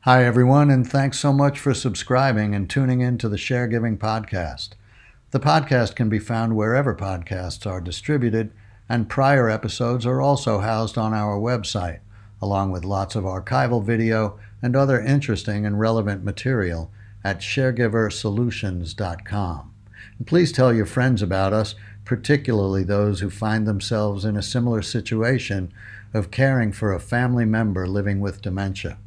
Hi, everyone, and thanks so much for subscribing and tuning in to the Share.Giving podcast. The podcast can be found wherever podcasts are distributed, and prior episodes are also housed on our website, along with lots of archival video and other interesting and relevant material at Sharegiver Solutions.com. Please tell your friends about us, particularly those who find themselves in a similar situation of caring for a family member living with dementia.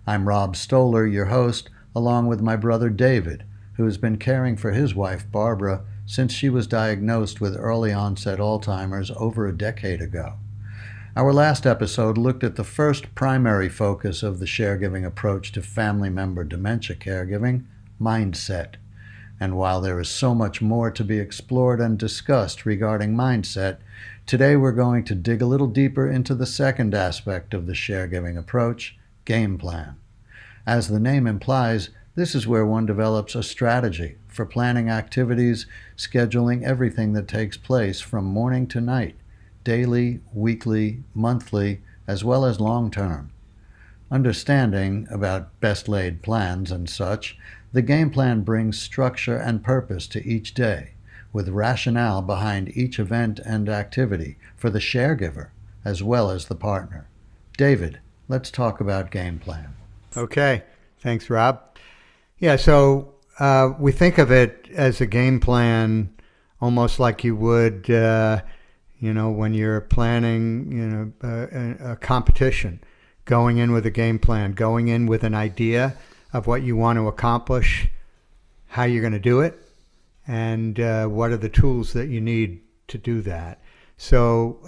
I'm Rob Stoller, your host, along with my brother David, who has been caring for his wife Barbara since she was diagnosed with early onset Alzheimer's over a decade ago. Our last episode looked at the first primary focus of the Share.Giving approach to family member dementia caregiving, mindset. And while there is so much more to be explored and discussed regarding mindset, today we're going to dig a little deeper into the second aspect of the Share.Giving approach, Gameplan. As the name implies, this is where one develops a strategy for planning activities, scheduling everything that takes place from morning to night, daily, weekly, monthly, as well as long-term. Understanding about best laid plans and such, the game plan brings structure and purpose to each day, with rationale behind each event and activity for the sharegiver as well as the partner. David, let's talk about game plan. Okay, thanks, Rob. Yeah, so we think of it as a game plan almost like you would, when you're planning, a competition, going in with a game plan, going in with an idea of what you want to accomplish, how you're going to do it, and what are the tools that you need to do that. So,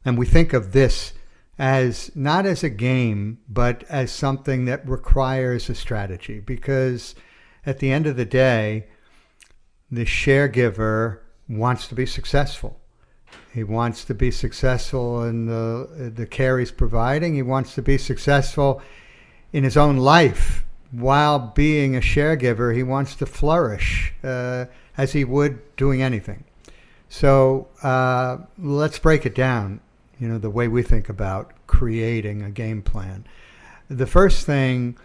and we think of this as not as a game, but as something that requires a strategy, because at the end of the day, the sharegiver wants to be successful. He wants to be successful in the care he's providing. He wants to be successful in his own life. While being a sharegiver, he wants to flourish as he would doing anything. So let's break it down, the way we think about creating a game plan. The first thing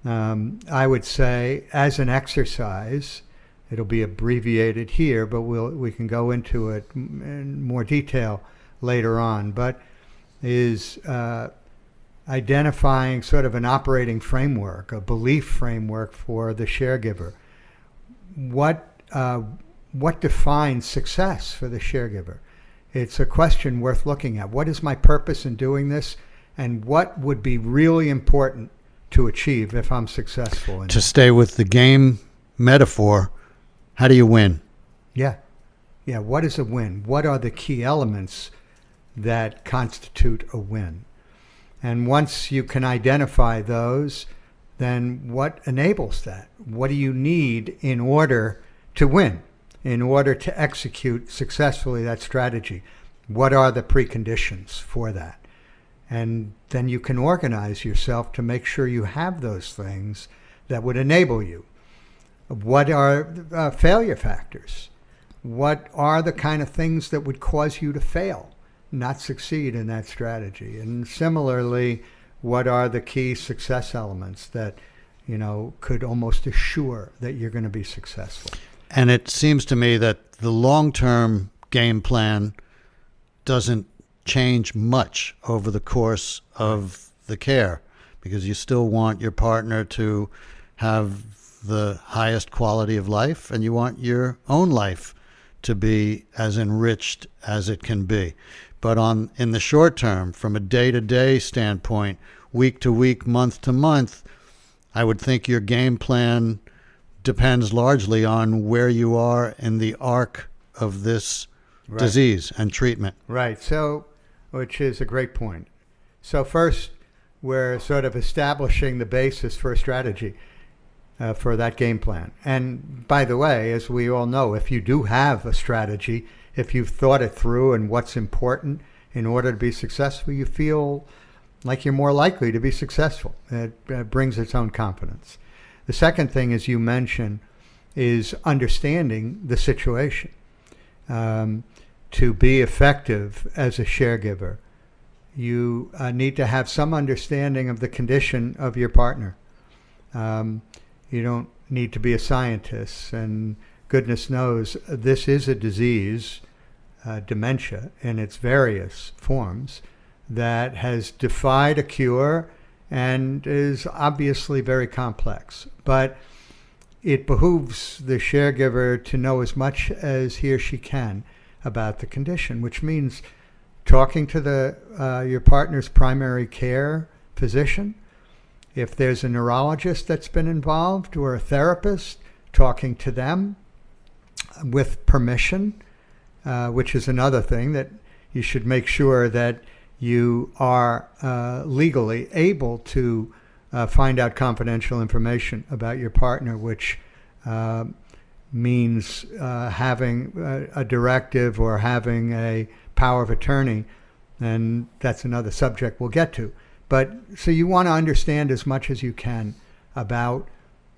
I would say, as an exercise, it'll be abbreviated here, but we can go into it in more detail later on, but is identifying sort of an operating framework, a belief framework for the sharegiver. What defines success for the sharegiver? It's a question worth looking at. What is my purpose in doing this, and what would be really important to achieve if I'm successful in it? To stay with the game metaphor, how do you win? Yeah. What is a win? What are the key elements that constitute a win? And once you can identify those, then what enables that? What do you need in order to win, in order to execute successfully that strategy? What are the preconditions for that? And then you can organize yourself to make sure you have those things that would enable you. What are failure factors? What are the kind of things that would cause you to fail, not succeed in that strategy? And similarly, what are the key success elements that, could almost assure that you're going to be successful? And it seems to me that the long-term game plan doesn't change much over the course of the care, because you still want your partner to have the highest quality of life, and you want your own life to be as enriched as it can be. But in the short term, from a day-to-day standpoint, week to week, month to month, I would think your game plan depends largely on where you are in the arc of this disease and treatment. Right. So, which is a great point. So first, we're sort of establishing the basis for a strategy for that game plan. And by the way, as we all know, if you do have a strategy, if you've thought it through and what's important in order to be successful, you feel like you're more likely to be successful. It brings its own confidence. The second thing, as you mentioned, is understanding the situation. To be effective as a sharegiver, you need to have some understanding of the condition of your partner. You don't need to be a scientist, and goodness knows this is a disease, dementia in its various forms, that has defied a cure and is obviously very complex. But it behooves the sharegiver to know as much as he or she can about the condition, which means talking to your partner's primary care physician. If there's a neurologist that's been involved or a therapist, talking to them with permission, which is another thing that you should make sure that you are legally able to find out confidential information about your partner, which means having a directive or having a power of attorney, and that's another subject we'll get to. But so you want to understand as much as you can about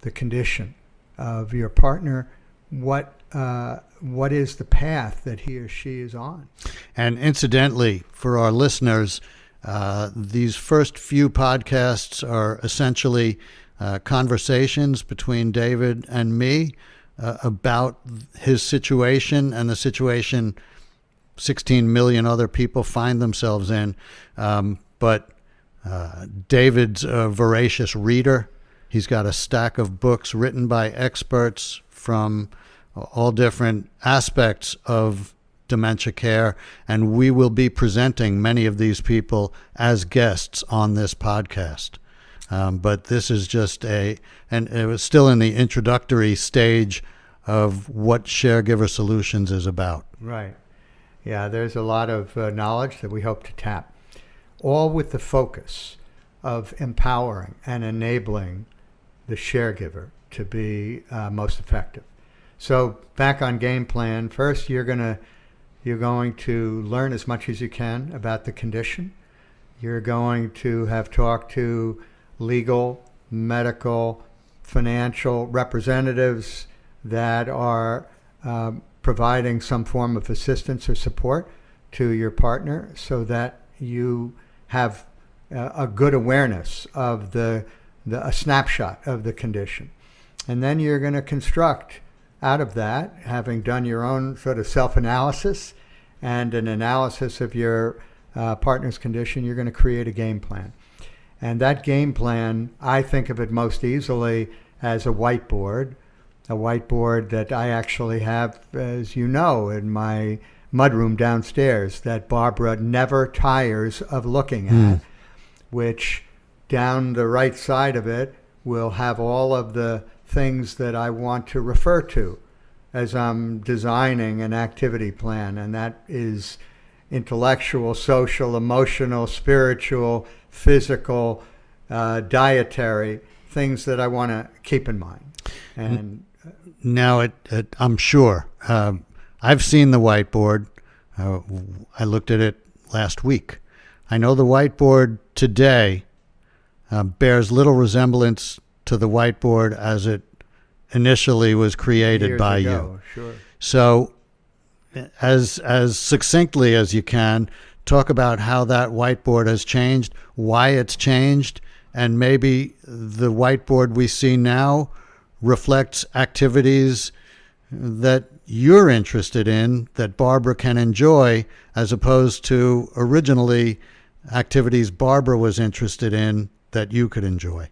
the condition of your partner, what is the path that he or she is on. And incidentally, for our listeners, these first few podcasts are essentially conversations between David and me about his situation and the situation 16 million other people find themselves in. But David's a voracious reader. He's got a stack of books written by experts from all different aspects of dementia care, and we will be presenting many of these people as guests on this podcast. But this is just and it was still in the introductory stage of what Sharegiver Solutions is about. Right. Yeah, there's a lot of knowledge that we hope to tap, all with the focus of empowering and enabling the sharegiver to be most effective. So back on Gameplan, first you're going to learn as much as you can about the condition. You're going to have talked to legal, medical, financial representatives that are providing some form of assistance or support to your partner, so that you have a good awareness of a snapshot of the condition. And then you're going to construct out of that, having done your own sort of self-analysis and an analysis of your partner's condition, you're going to create a game plan. And that game plan, I think of it most easily as a whiteboard that I actually have, as you know, in my mudroom downstairs, that Barbara never tires of looking at, which down the right side of it will have all of the things that I want to refer to as I'm designing an activity plan. And that is intellectual, social, emotional, spiritual, physical, dietary, things that I want to keep in mind. And now, I'm sure, I've seen the whiteboard. I looked at it last week. I know the whiteboard today bears little resemblance to the whiteboard as it initially was created years by ago, you. Sure. So as succinctly as you can, talk about how that whiteboard has changed, why it's changed, and maybe the whiteboard we see now reflects activities that you're interested in that Barbara can enjoy, as opposed to originally activities Barbara was interested in that you could enjoy.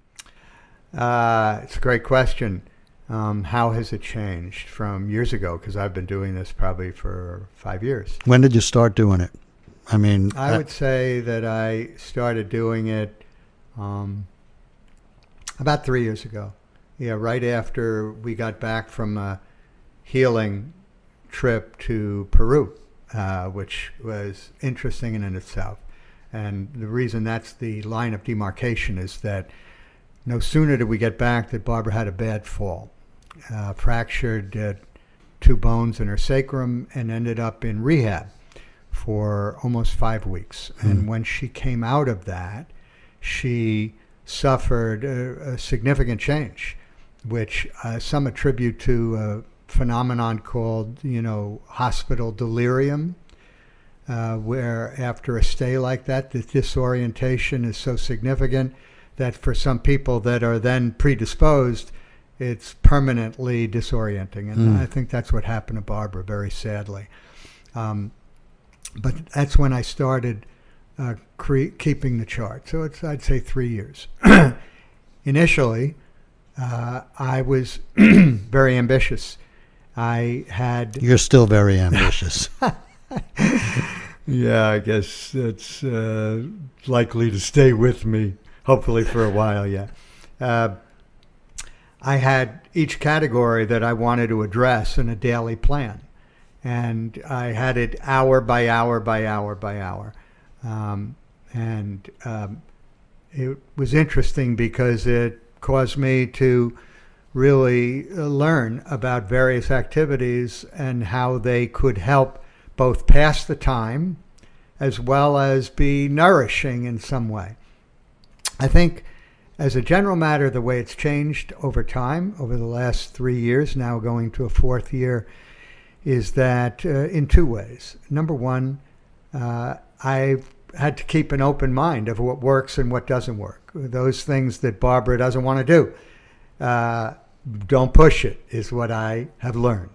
It's a great question. How has it changed from years ago? Because I've been doing this probably for 5 years. When did you start doing it? I mean, I would say that I started doing it about 3 years ago. Yeah, right after we got back from a healing trip to Peru, which was interesting in itself. And the reason that's the line of demarcation is that no sooner did we get back that Barbara had a bad fall, fractured 2 bones in her sacrum, and ended up in rehab for almost 5 weeks. And when she came out of that, she suffered a significant change, which some attribute to a phenomenon called, hospital delirium. where after a stay like that, the disorientation is so significant that for some people that are then predisposed, it's permanently disorienting. And I think that's what happened to Barbara, very sadly. But that's when I started keeping the chart. So it's, I'd say, 3 years. Initially, I was very ambitious. You're still very ambitious. Yeah, I guess that's likely to stay with me, hopefully for a while, yeah. I had each category that I wanted to address in a daily plan. And I had it hour by hour by hour by hour. It was interesting because it caused me to really learn about various activities and how they could help both pass the time as well as be nourishing in some way. I think as a general matter, the way it's changed over time, over the last 3 years, now going to a 4th year, is that in 2 ways. Number one, I've had to keep an open mind of what works and what doesn't work. Those things that Barbara doesn't want to do, don't push it, is what I have learned.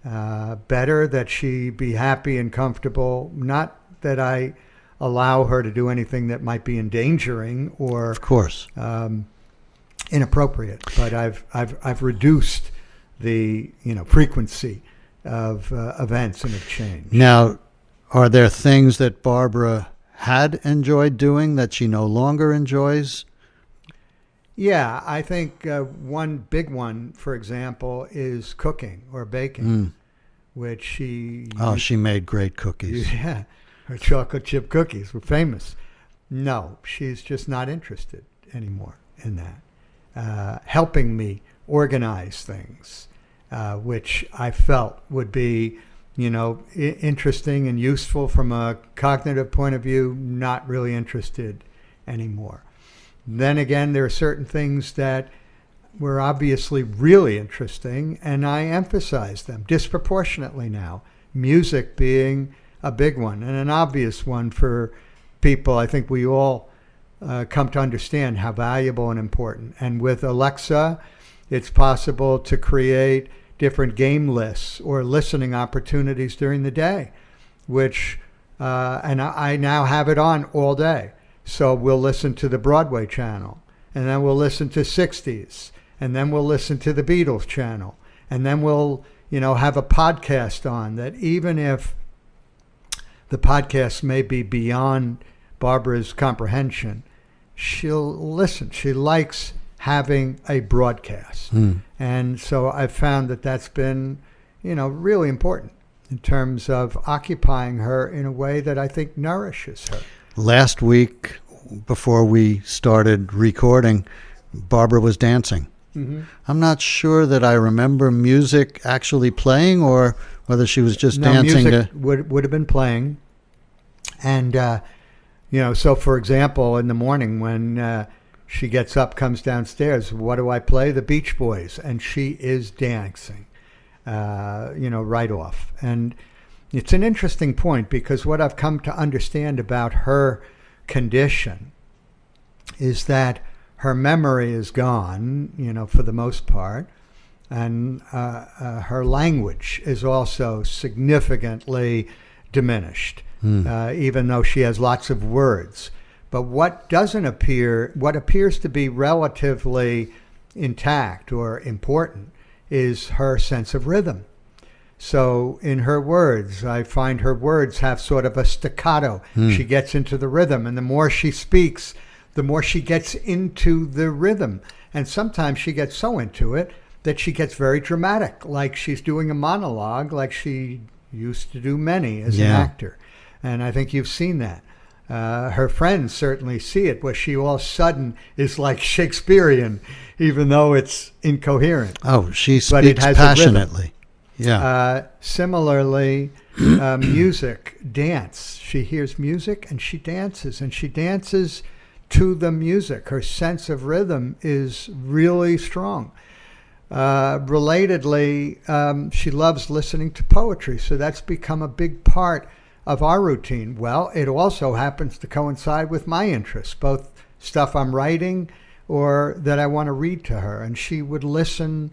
Better that she be happy and comfortable, not that I allow her to do anything that might be endangering or, of course, inappropriate. But I've reduced the frequency of events and of change. Now, are there things that Barbara had enjoyed doing that she no longer enjoys? Yeah, I think one big one, for example, is cooking or baking, which she... Oh, she made great cookies. Yeah, her chocolate chip cookies were famous. No, she's just not interested anymore in that. Helping me organize things, which I felt would be, interesting and useful from a cognitive point of view, not really interested anymore. Then again, there are certain things that were obviously really interesting, and I emphasize them disproportionately now. Music being a big one and an obvious one for people. I think we all come to understand how valuable and important. And with Alexa, it's possible to create different game lists or listening opportunities during the day, which, and I now have it on all day. So we'll listen to the Broadway channel, and then we'll listen to 60s, and then we'll listen to the Beatles channel, and then we'll, have a podcast on that. Even if the podcast may be beyond Barbara's comprehension, she'll listen. She likes having a broadcast. And so I've found that that's been, really important in terms of occupying her in a way that I think nourishes her. Last week, before we started recording, Barbara was dancing. I'm not sure that I remember music actually playing or whether she was just dancing. Music would have been playing. And, so for example, in the morning when she gets up, comes downstairs, what do I play? The Beach Boys. And she is dancing, right off. And it's an interesting point because what I've come to understand about her condition is that her memory is gone, for the most part, and her language is also significantly diminished, even though she has lots of words. But what appears to be relatively intact or important is her sense of rhythm. So in her words, I find her words have sort of a staccato. She gets into the rhythm, and the more she speaks, the more she gets into the rhythm. And sometimes she gets so into it that she gets very dramatic, like she's doing a monologue, like she used to do many as an actor. And I think you've seen that. Her friends certainly see it, where she all of a sudden is like Shakespearean, even though it's incoherent. Oh, she speaks passionately. Yeah. Similarly, music, dance. She hears music and she dances to the music. Her sense of rhythm is really strong. Relatedly, she loves listening to poetry, so that's become a big part of our routine? Well, it also happens to coincide with my interests, both stuff I'm writing or that I want to read to her. And she would listen,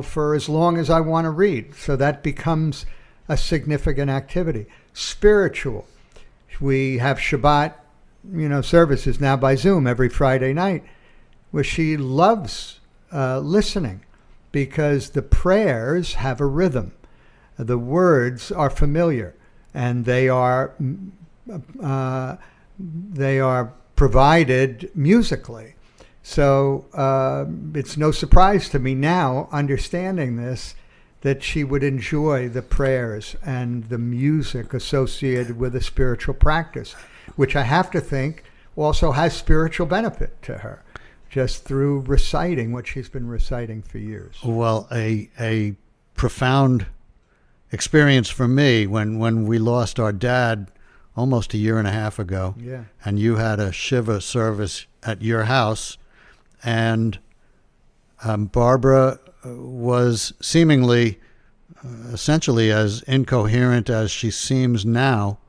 for as long as I want to read. So that becomes a significant activity. Spiritual. We have Shabbat, services now by Zoom every Friday night, where she loves listening because the prayers have a rhythm. The words are familiar, and they are provided musically. So it's no surprise to me now, understanding this, that she would enjoy the prayers and the music associated with a spiritual practice, which I have to think also has spiritual benefit to her, just through reciting what she's been reciting for years. Well, a profound experience for me when we lost our dad almost a year and a half ago. Yeah. And you had a Shiva service at your house, and Barbara was seemingly essentially as incoherent as she seems now,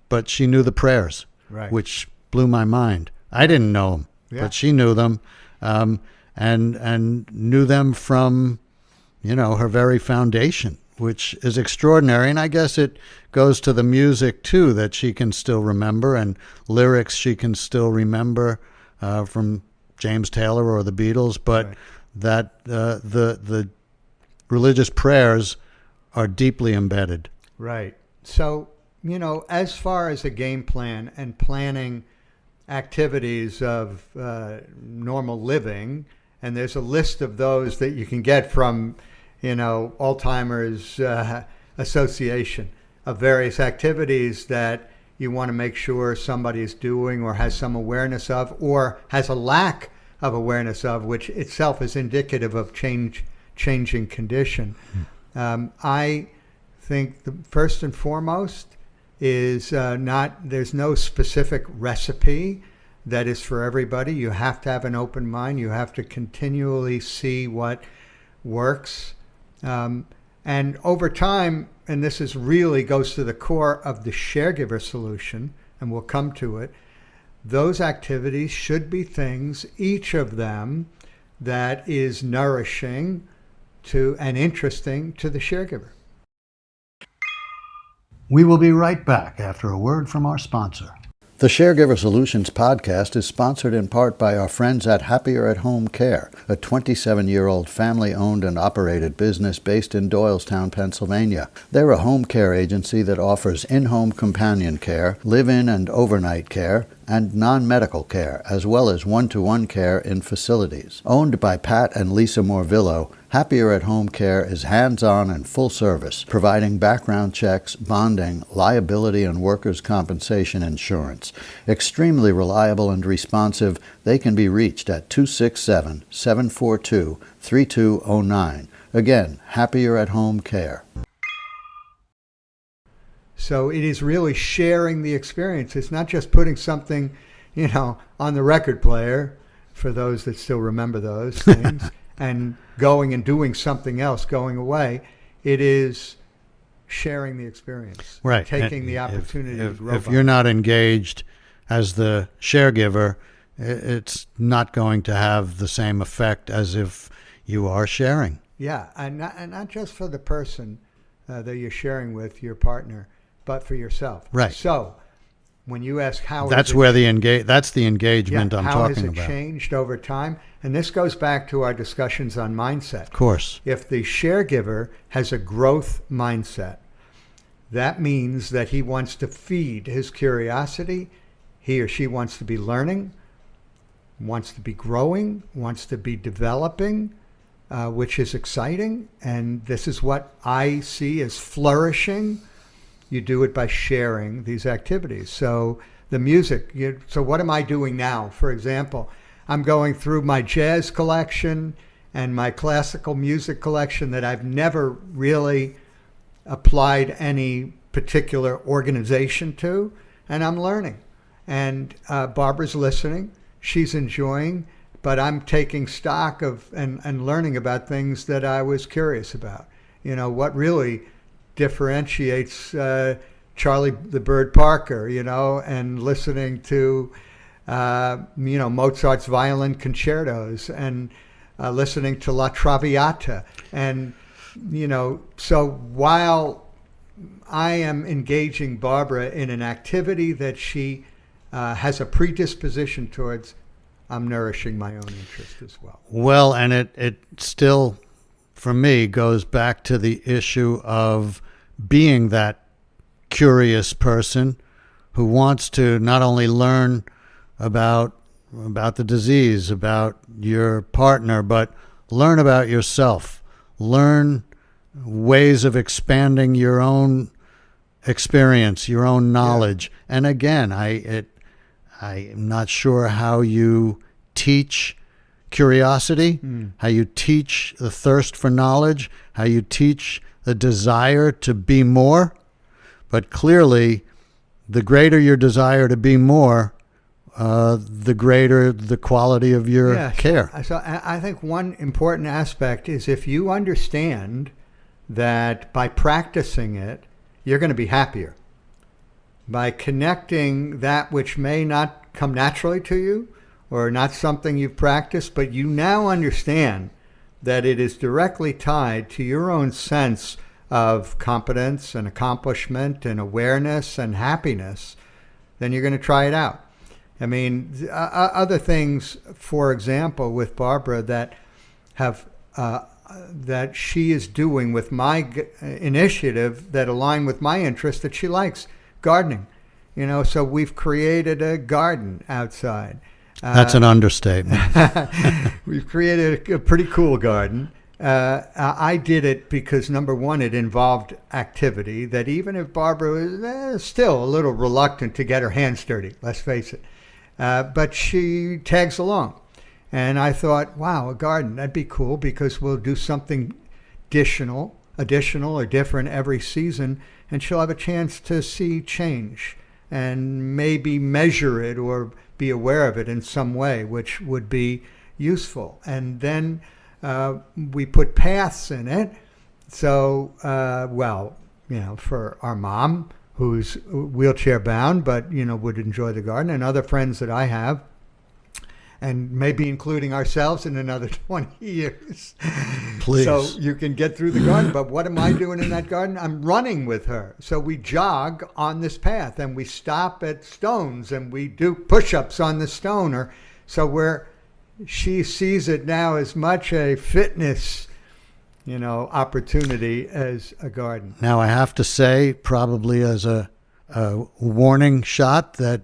but she knew the prayers, right, which blew my mind. I didn't know them, but she knew them, and knew them from, her very foundation, which is extraordinary. And I guess it goes to the music too, that she can still remember, and lyrics she can still remember from James Taylor or the Beatles, but right, that the religious prayers are deeply embedded. Right. So, as far as a game plan and planning activities of normal living, and there's a list of those that you can get from, Alzheimer's Association, of various activities that you want to make sure somebody is doing or has some awareness of, or has a lack of awareness of, which itself is indicative of changing condition. I think the first and foremost is there's no specific recipe that is for everybody. You have to have an open mind. You have to continually see what works. And over time, and this is really goes to the core of the Sharegiver solution, and we'll come to it, those activities should be things, each of them, that is nourishing to and interesting to the sharegiver. We will be right back after a word from our sponsor. The Sharegiver Solutions podcast is sponsored in part by our friends at Happier at Home Care, a 27-year-old family-owned and operated business based in Doylestown, Pennsylvania. They're a home care agency that offers in-home companion care, live-in and overnight care, and non-medical care, as well as one-to-one care in facilities. Owned by Pat and Lisa Morvillo, Happier at Home Care is hands-on and full service, providing background checks, bonding, liability, and workers' compensation insurance. Extremely reliable and responsive, they can be reached at 267-742-3209. Again, Happier at Home Care. So it is really sharing the experience. It's not just putting something, on the record player, for those that still remember those things, and going and doing something else, going away. It is sharing the experience. Right. Taking the opportunity to grow. If you're not engaged as the sharegiver, it's not going to have the same effect as if you are sharing. Yeah, and not just for the person that you're sharing with, your partner, but for yourself. Right. So when you ask how that's where that's the engagement I'm talking about. How has it changed over time? And this goes back to our discussions on mindset. Of course. If the sharegiver has a growth mindset, that means that he wants to feed his curiosity. He or she wants to be learning, wants to be growing, wants to be developing, which is exciting. And this is what I see as flourishing. You do it by sharing these activities. So the music, so what am I doing now? For example, I'm going through my jazz collection and my classical music collection that I've never really applied any particular organization to, and I'm learning. And Barbara's listening, she's enjoying, but I'm taking stock of and learning about things that I was curious about. What really differentiates Charlie the Bird Parker, and listening to, Mozart's violin concertos and listening to La Traviata. And, so while I am engaging Barbara in an activity that she has a predisposition towards, I'm nourishing my own interest as well. Well, and it still, for me, goes back to the issue of being that curious person who wants to not only learn about the disease, about your partner, but learn about yourself, learn ways of expanding your own experience, your own knowledge. Yeah. And again, I'm not sure how you teach curiosity, how you teach the thirst for knowledge, how you teach the desire to be more. But clearly, the greater your desire to be more, the greater the quality of your care. So I think one important aspect is if you understand that by practicing it, you're going to be happier. By connecting that which may not come naturally to you or not something you've practiced, but you now understand that it is directly tied to your own sense of competence and accomplishment and awareness and happiness, then you're going to try it out. I mean, other things, for example, with Barbara that have that she is doing with my initiative that align with my interest that she likes, gardening. So we've created a garden outside. That's an understatement. We've created a pretty cool garden. I did it because, number one, it involved activity that even if Barbara was still a little reluctant to get her hands dirty, let's face it, but she tags along. And I thought, wow, a garden, that'd be cool because we'll do something additional or different every season, and she'll have a chance to see change and maybe measure it or be aware of it in some way, which would be useful. And then we put paths in it. So, for our mom, who's wheelchair bound, but, would enjoy the garden, and other friends that I have, and maybe including ourselves in another 20 years. Please. So you can get through the garden. But what am I doing in that garden? I'm running with her. So we jog on this path and we stop at stones and we do push-ups on the stone. She sees it now as much a fitness, opportunity as a garden. Now I have to say, probably as a warning shot, that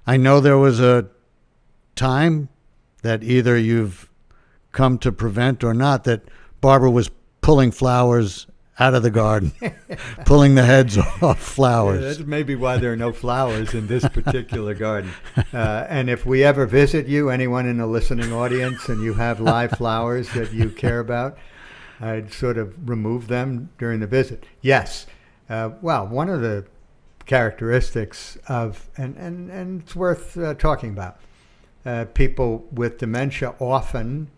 I know there was a time that either you've come to prevent or not, that Barbara was pulling flowers out of the garden, pulling the heads off flowers. Yeah, that's maybe why there are no flowers in this particular garden. And if we ever visit you, anyone in the listening audience, and you have live flowers that you care about, I'd sort of remove them during the visit. Yes. One of the characteristics of, and it's worth talking about, people with dementia often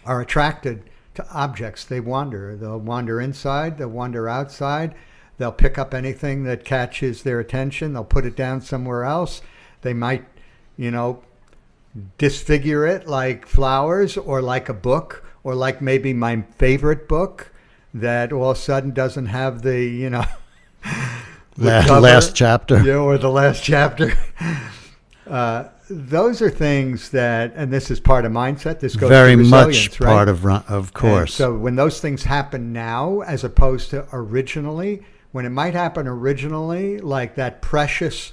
are attracted to objects. They wander. They'll wander inside. They'll wander outside. They'll pick up anything that catches their attention. They'll put it down somewhere else. They might, disfigure it like flowers or like a book or like maybe my favorite book that all of a sudden doesn't have the, last chapter. Yeah, or the last chapter. Those are things that, and this is part of mindset. This goes very to much right? part of course. And so when those things happen now, as opposed to originally, when it might happen originally, like that precious,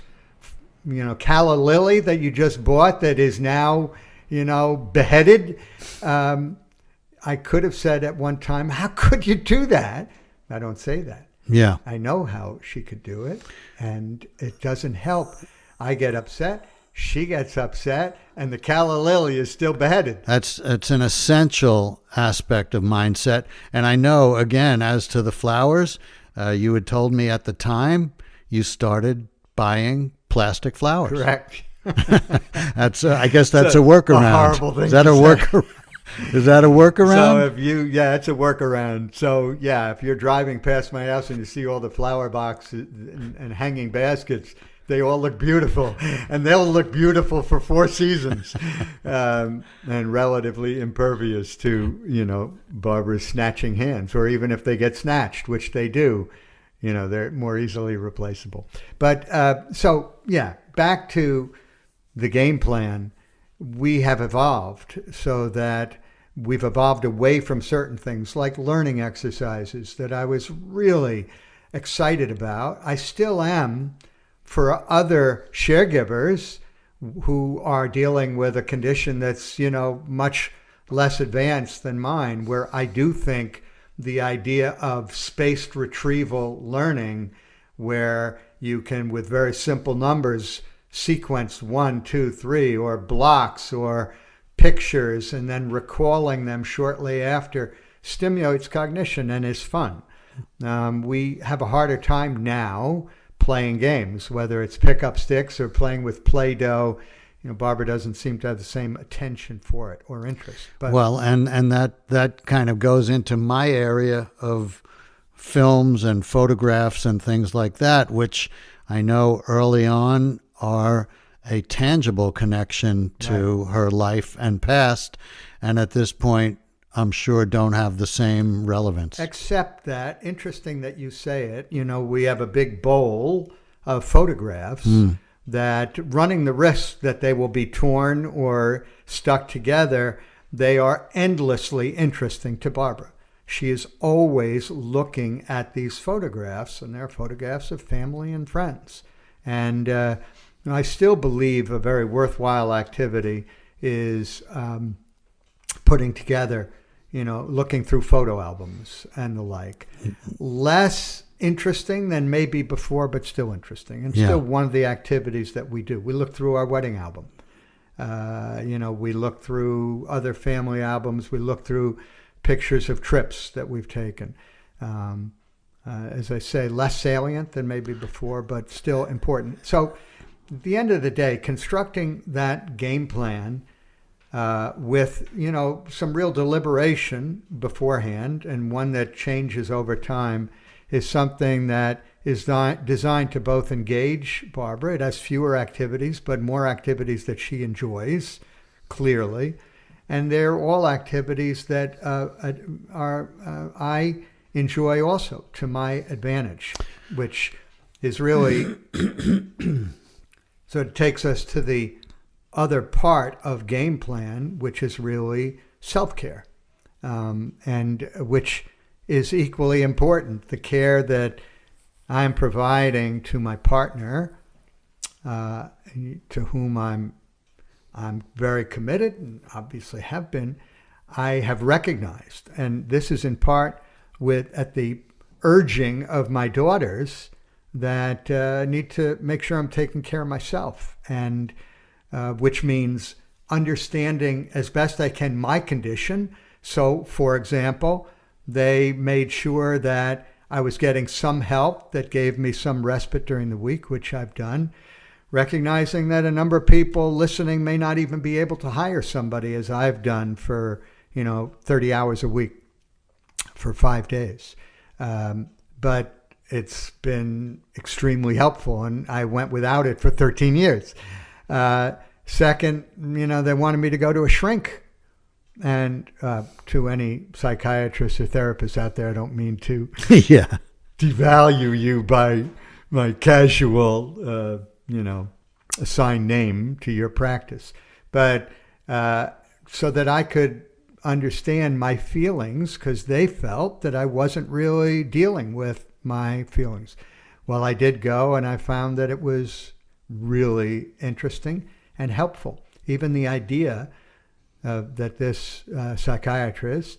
calla lily that you just bought that is now, beheaded. I could have said at one time, "How could you do that?" I don't say that. Yeah, I know how she could do it, and it doesn't help. I get upset. She gets upset, and the calla lily is still beheaded. It's an essential aspect of mindset. And I know, again, as to the flowers, you had told me at the time you started buying plastic flowers. Correct. I guess that's a workaround. A horrible thing. Is that a workaround? Is that a workaround? So it's a workaround. So yeah, if you're driving past my house and you see all the flower boxes and hanging baskets, they all look beautiful, and they'll look beautiful for 4 seasons, and relatively impervious to Barbara's snatching hands, or even if they get snatched, which they do, they're more easily replaceable. But back to the game plan. We have evolved so that we've evolved away from certain things like learning exercises that I was really excited about. I still am for other sharegivers who are dealing with a condition that's, much less advanced than mine, where I do think the idea of spaced retrieval learning, where you can, with very simple numbers, sequence 1, 2, 3, or blocks or pictures, and then recalling them shortly after, stimulates cognition and is fun. We have a harder time now playing games, whether it's pick up sticks or playing with Play-Doh. Barbara doesn't seem to have the same attention for it or interest. But well, and that kind of goes into my area of films and photographs and things like that, which I know early on are a tangible connection to her life and past, and at this point, I'm sure don't have the same relevance. Except that, interesting that you say it, we have a big bowl of photographs that, running the risk that they will be torn or stuck together, they are endlessly interesting to Barbara. She is always looking at these photographs, and they're photographs of family and friends. And I still believe a very worthwhile activity is putting together, looking through photo albums and the like. Less interesting than maybe before, but still interesting. And still one of the activities that we do. We look through our wedding album. We look through other family albums. We look through pictures of trips that we've taken. As I say, less salient than maybe before, but still important. So at the end of the day, constructing that game plan with, some real deliberation beforehand, and one that changes over time, is something that is designed to both engage Barbara. It has fewer activities, but more activities that she enjoys, clearly. And they're all activities that I enjoy also, to my advantage, which is really... So it takes us to the other part of game plan, which is really self-care, and which is equally important. The care that I'm providing to my partner, to whom I'm very committed, and obviously have been, I have recognized, and this is in part at the urging of my daughters, that need to make sure I'm taking care of myself, and which means understanding as best I can my condition. So, for example, they made sure that I was getting some help that gave me some respite during the week, which I've done, recognizing that a number of people listening may not even be able to hire somebody, as I've done, for 30 hours a week for 5 days. But it's been extremely helpful, and I went without it for 13 years. Second, they wanted me to go to a shrink. And to any psychiatrists or therapists out there, I don't mean to devalue you by my casual, assigned name to your practice. But so that I could understand my feelings, because they felt that I wasn't really dealing with my feelings. Well, I did go, and I found that it was really interesting and helpful. Even the idea that this psychiatrist,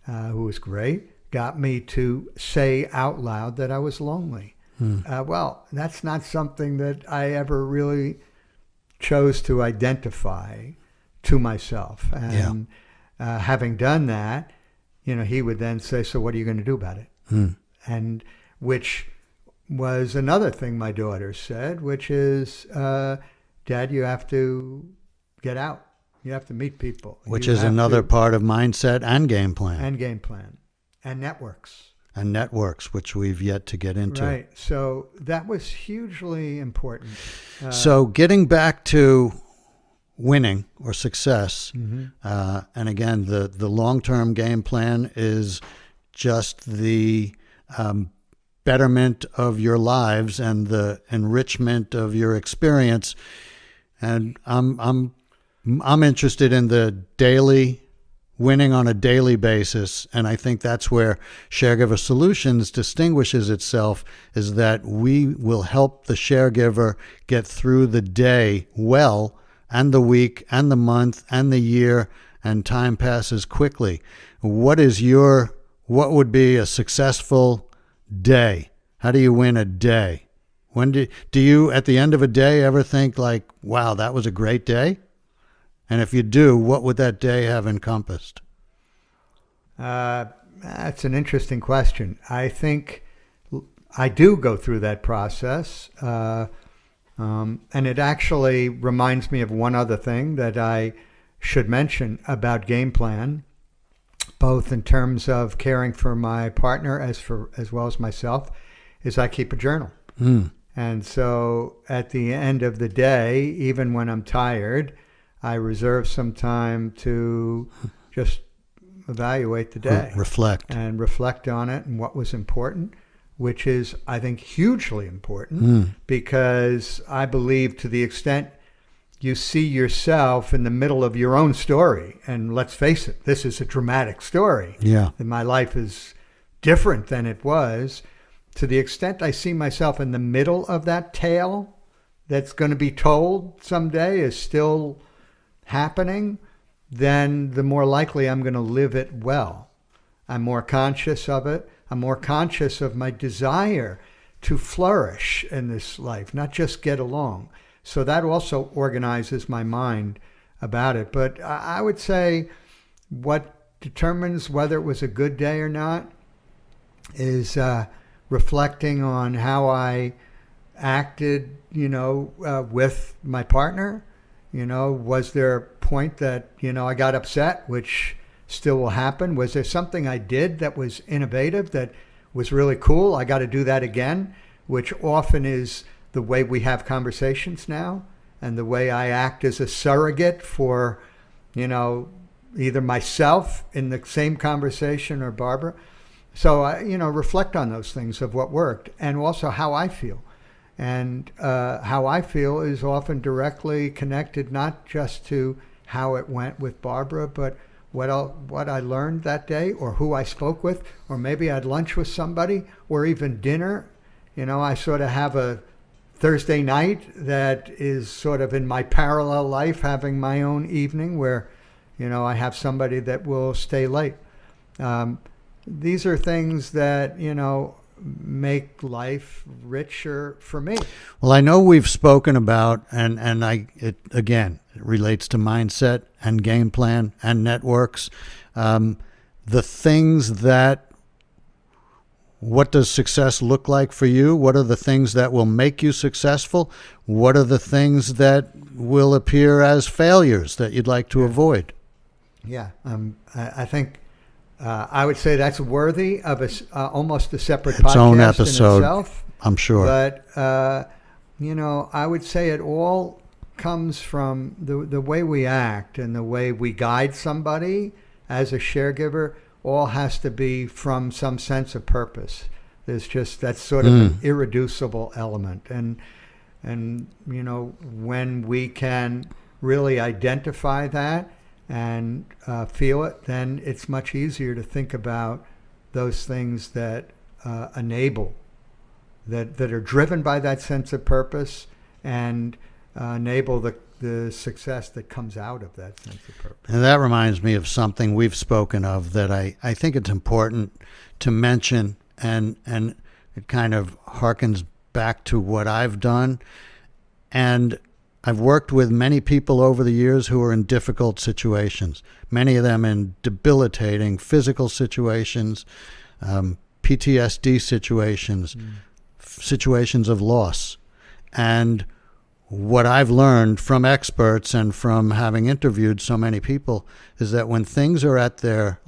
who was great, got me to say out loud that I was lonely. Well, that's not something that I ever really chose to identify to myself. And having done that, he would then say, so what are you going to do about it? And which was another thing my daughter said, which is, Dad, you have to get out. You have to meet people. Which You is have another to- part of mindset and game plan. And game plan. And networks. And networks, which we've yet to get into. Right. So that was hugely important. So getting back to winning or success, and again, the long-term game plan is just the betterment of your lives and the enrichment of your experience. And I'm interested in the daily winning on a daily basis, and I think that's where Sharegiver Solutions distinguishes itself, is that we will help the sharegiver get through the day well, and the week, and the month, and the year, and time passes quickly. What would be a successful day? How do you win a day? When do you, at the end of a day, ever think like, wow, that was a great day? And if you do, what would that day have encompassed? That's an interesting question. I think I do go through that process. And it actually reminds me of one other thing that I should mention about game plan, both in terms of caring for my partner as well as myself, is I keep a journal. And so at the end of the day, even when I'm tired, I reserve some time to just evaluate the day. Reflect. And reflect on it and what was important, which is, I think, hugely important because I believe to the extent you see yourself in the middle of your own story, and let's face it, this is a dramatic story. Yeah. And my life is different than it was. To the extent I see myself in the middle of that tale that's going to be told someday is still happening, then the more likely I'm going to live it well. I'm more conscious of it. I'm more conscious of my desire to flourish in this life, not just get along. So that also organizes my mind about it. But I would say what determines whether it was a good day or not is reflecting on how I acted, with my partner. Was there a point that, I got upset, which still will happen? Was there something I did that was innovative, that was really cool? I got to do that again, which often is the way we have conversations now, and the way I act as a surrogate for, either myself in the same conversation or Barbara. So, reflect on those things of what worked, and also how I feel. And how I feel is often directly connected not just to how it went with Barbara, but what I learned that day, or who I spoke with, or maybe I had lunch with somebody, or even dinner. I sort of have a Thursday night that is sort of in my parallel life, having my own evening where, I have somebody that will stay late. These are things that, make life richer for me. Well, I know we've spoken about, and it relates to mindset and game plan and networks. The things that, what does success look like for you? What are the things that will make you successful? What are the things that will appear as failures that you'd like to avoid? Yeah, I think I would say that's worthy of almost a separate podcast own episode, in itself. I'm sure. But, I would say it all comes from the way we act and the way we guide somebody as a sharegiver. All has to be from some sense of purpose. That's sort of an irreducible element. And when we can really identify that and feel it, then it's much easier to think about those things that enable, that are driven by that sense of purpose, and enable the success that comes out of that sense of purpose. And that reminds me of something we've spoken of that I think it's important to mention, and it kind of harkens back to what I've done. And I've worked with many people over the years who are in difficult situations, many of them in debilitating physical situations, PTSD situations, situations of loss. And what I've learned from experts and from having interviewed so many people is that when things are at their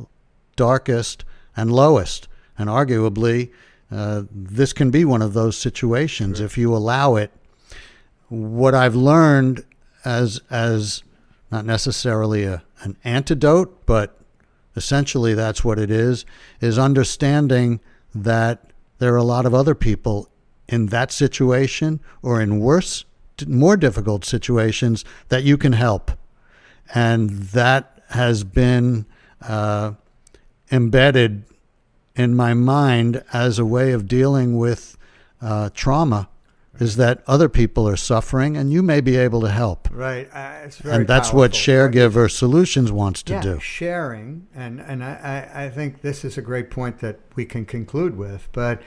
darkest and lowest, and arguably this can be one of those situations if you allow it, what I've learned as not necessarily an antidote, but essentially that's what it is understanding that there are a lot of other people in that situation or in worse, more difficult situations that you can help. And that has been embedded in my mind as a way of dealing with trauma, is that other people are suffering and you may be able to help. Right. It's very and that's powerful. what Sharegiver Solutions wants to do. Sharing, and I think this is a great point that we can conclude with, but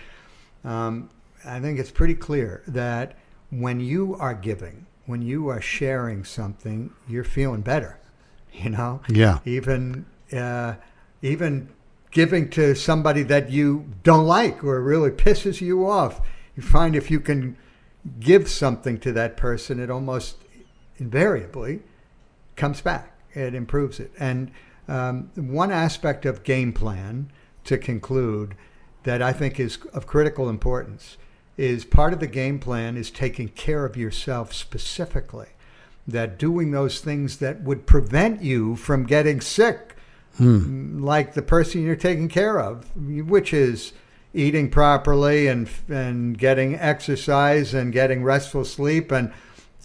I think it's pretty clear that when you are giving, when you are sharing something, you're feeling better, Yeah. Even giving to somebody that you don't like or really pisses you off, you find if you can give something to that person, it almost invariably comes back. It improves it. And one aspect of Gameplan, to conclude, that I think is of critical importance is part of the game plan is taking care of yourself specifically, that doing those things that would prevent you from getting sick, like the person you're taking care of, which is eating properly and getting exercise and getting restful sleep and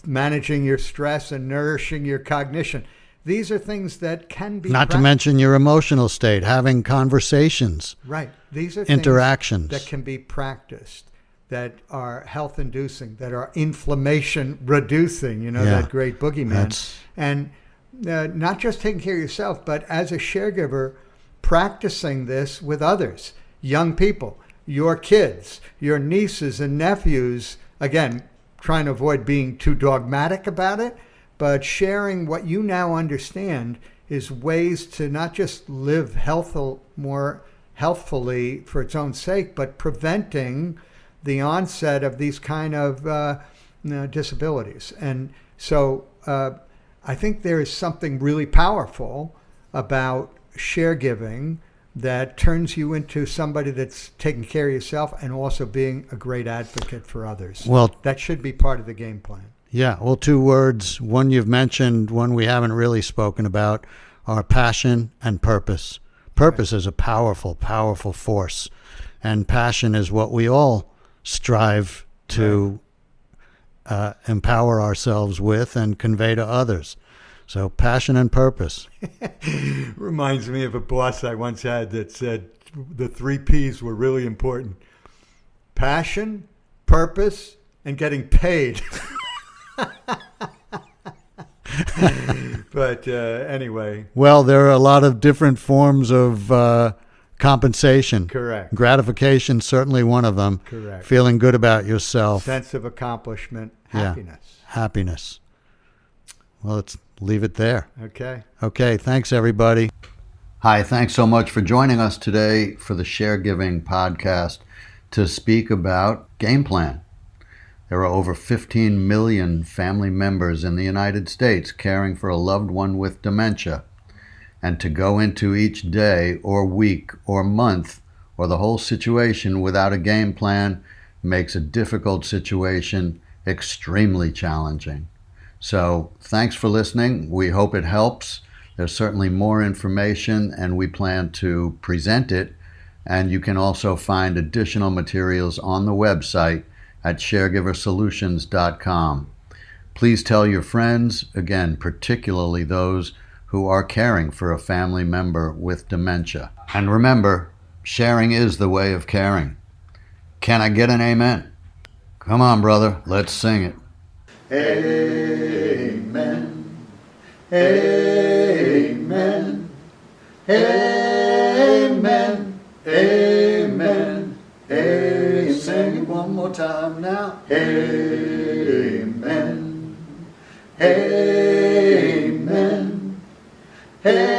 managing your stress and nourishing your cognition. These are things that can be not to mention your emotional state, having conversations. Right. These are interactions things that can be practiced, that are health inducing, that are inflammation reducing, that great boogeyman. And not just taking care of yourself, but as a sharegiver, practicing this with others, young people, your kids, your nieces and nephews, again, trying to avoid being too dogmatic about it, but sharing what you now understand is ways to not just live more healthfully for its own sake, but preventing the onset of these kind of disabilities. And so I think there is something really powerful about share giving that turns you into somebody that's taking care of yourself and also being a great advocate for others. Well, that should be part of the game plan. Yeah, well, two words, one you've mentioned, one we haven't really spoken about, are passion and purpose. Purpose is a powerful, powerful force, and passion is what we all strive to empower ourselves with and convey to others. So passion and purpose. Reminds me of a boss I once had that said the 3 P's were really important: passion, purpose, and getting paid. But anyway. Well, there are a lot of different forms of compensation. Correct. Gratification, certainly one of them. Correct. Feeling good about yourself. Sense of accomplishment. Happiness. Yeah. Happiness. Well, let's leave it there. Okay. Okay. Thanks, everybody. Hi. Thanks so much for joining us today for the Share.Giving podcast to speak about Gameplan. There are over 15 million family members in the United States caring for a loved one with dementia. And to go into each day or week or month or the whole situation without a game plan makes a difficult situation extremely challenging. So thanks for listening. We hope it helps. There's certainly more information and we plan to present it. And you can also find additional materials on the website at Sharegiversolutions.com. Please tell your friends, again, particularly those who are caring for a family member with dementia. And remember, sharing is the way of caring. Can I get an amen? Come on, brother, let's sing it. Amen. Amen. Amen. Amen. Amen. Sing it one more time now. Amen. Amen. Amen.